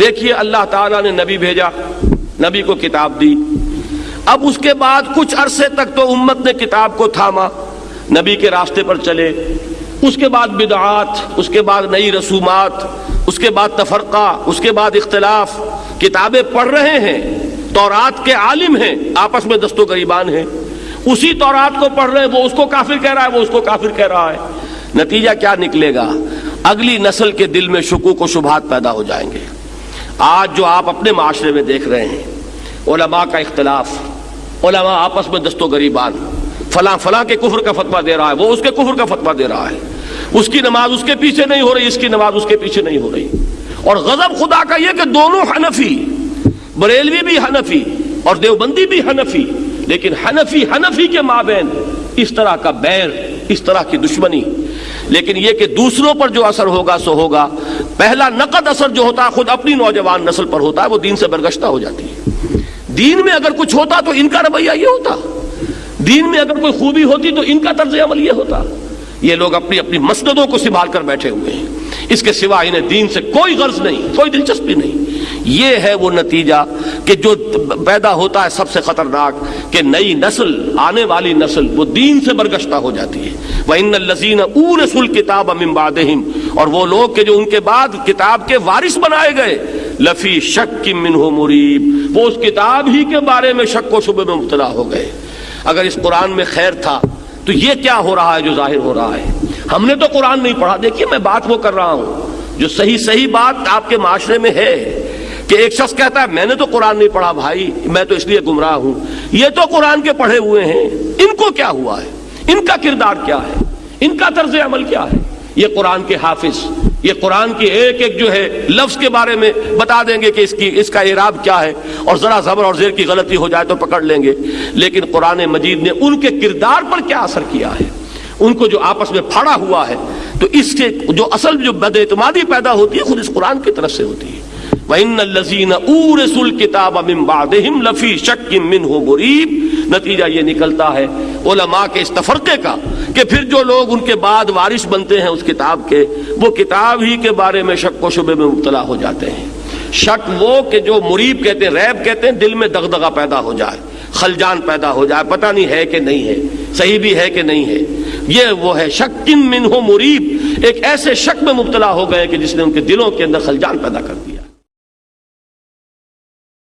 دیکھیے اللہ تعالیٰ نے نبی بھیجا، نبی کو کتاب دی، اب اس کے بعد کچھ عرصے تک تو امت نے کتاب کو تھاما، نبی کے راستے پر چلے، اس کے بعد بدعات، اس کے بعد نئی رسومات، اس کے بعد تفرقہ، اس کے بعد اختلاف، کتابیں پڑھ رہے ہیں، تورات کے عالم ہیں، آپس میں دست و گریبان ہیں، اسی تورات کو پڑھ رہے ہیں، وہ اس کو کافر کہہ رہا ہے، وہ اس کو کافر کہہ رہا ہے، نتیجہ کیا نکلے گا؟ اگلی نسل کے دل میں شکوک و شبہات پیدا ہو جائیں گے۔ آج جو آپ اپنے معاشرے میں دیکھ رہے ہیں، علماء کا اختلاف، علماء آپس میں دست و گریبان، فلاں فلاں کے کفر کا فتویٰ دے رہا ہے، وہ اس کے کفر کا فتویٰ دے رہا ہے، اس کی نماز اس کے پیچھے نہیں ہو رہی، اس کی نماز اس کے پیچھے نہیں ہو رہی، اور غضب خدا کا یہ کہ دونوں حنفی، بریلوی بھی حنفی اور دیوبندی بھی حنفی، لیکن حنفی کے مابین اس طرح کا بیر، اس طرح کی دشمنی۔ لیکن یہ کہ دوسروں پر جو اثر ہوگا سو ہوگا، پہلا نقد اثر جو ہوتا ہے خود اپنی نوجوان نسل پر ہوتا ہے، وہ دین سے برگشتہ ہو جاتی ہے۔ دین میں اگر کچھ ہوتا تو ان کا رویہ یہ ہوتا، دین میں اگر کوئی خوبی ہوتی تو ان کا طرز عمل یہ ہوتا۔ یہ لوگ اپنی اپنی مسندوں کو سنبھال کر بیٹھے ہوئے ہیں، اس کے سوا انہیں دین سے کوئی غرض نہیں، کوئی دلچسپی نہیں۔ یہ ہے وہ نتیجہ کہ جو پیدا ہوتا ہے سب سے خطرناک، کہ نئی نسل، آنے والی نسل وہ دین سے برگشتہ ہو جاتی ہے۔ وَإِنَّ الَّذِينَ أُورِثُوا الْكِتَابَ مِن بَعْدِهِمْ، اور وہ لوگ کہ جو ان کے بعد کتاب کے وارث بنائے گئے، لَفِي شَكٍّ مِّنْهُ مُرِيبٍ، وہ اس کتاب ہی کے بارے میں شک و شبہ میں مبتلا ہو گئے۔ اگر اس قرآن میں خیر تھا تو یہ کیا ہو رہا ہے جو ظاہر ہو رہا ہے؟ ہم نے تو قرآن نہیں پڑھا۔ دیکھیے میں بات وہ کر رہا ہوں جو صحیح بات آپ کے معاشرے میں ہے، کہ ایک شخص کہتا ہے میں نے تو قرآن نہیں پڑھا بھائی، میں تو اس لیے گمراہ ہوں۔ یہ تو قرآن کے پڑھے ہوئے ہیں، ان کو کیا ہوا ہے؟ ان کا کردار کیا ہے؟ ان کا طرز عمل کیا ہے؟ یہ قرآن کے حافظ، یہ قرآن کی ایک ایک جو ہے لفظ کے بارے میں بتا دیں گے کہ اس کا اعراب کیا ہے، اور ذرا زبر اور زیر کی غلطی ہو جائے تو پکڑ لیں گے۔ لیکن قرآن مجید نے ان کے کردار پر کیا اثر کیا ہے، ان کو جو آپس میں پھاڑا ہوا ہے، تو اس کے جو اصل جو بد اعتمادی پیدا ہوتی ہے خود اس قرآن کی طرف سے ہوتی ہے۔ وَإِنَّ الَّذِينَ أُورِثُوا الْكِتَابَ مِن بَعْدِهِمْ لَفِي شَكٍّ مِّنْهُ مُرِيبٍ۔ نتیجہ یہ نکلتا ہے علماء کے اس تفرقے کا کہ پھر جو لوگ ان کے بعد وارث بنتے ہیں اس کتاب کے، وہ کتاب ہی کے بارے میں شک و شبے میں مبتلا ہو جاتے ہیں۔ شک وہ کہ جو مریب کہتے ہیں، ریب کہتے ہیں، دل میں دغدغہ پیدا ہو جائے، خلجان پیدا ہو جائے، پتہ نہیں ہے کہ نہیں ہے، صحیح بھی ہے کہ نہیں ہے، یہ وہ ہے شک منہ مریب، ایک ایسے شک میں مبتلا ہو گئے کہ جس نے ان کے دلوں کے اندر خلجان پیدا کر دیا۔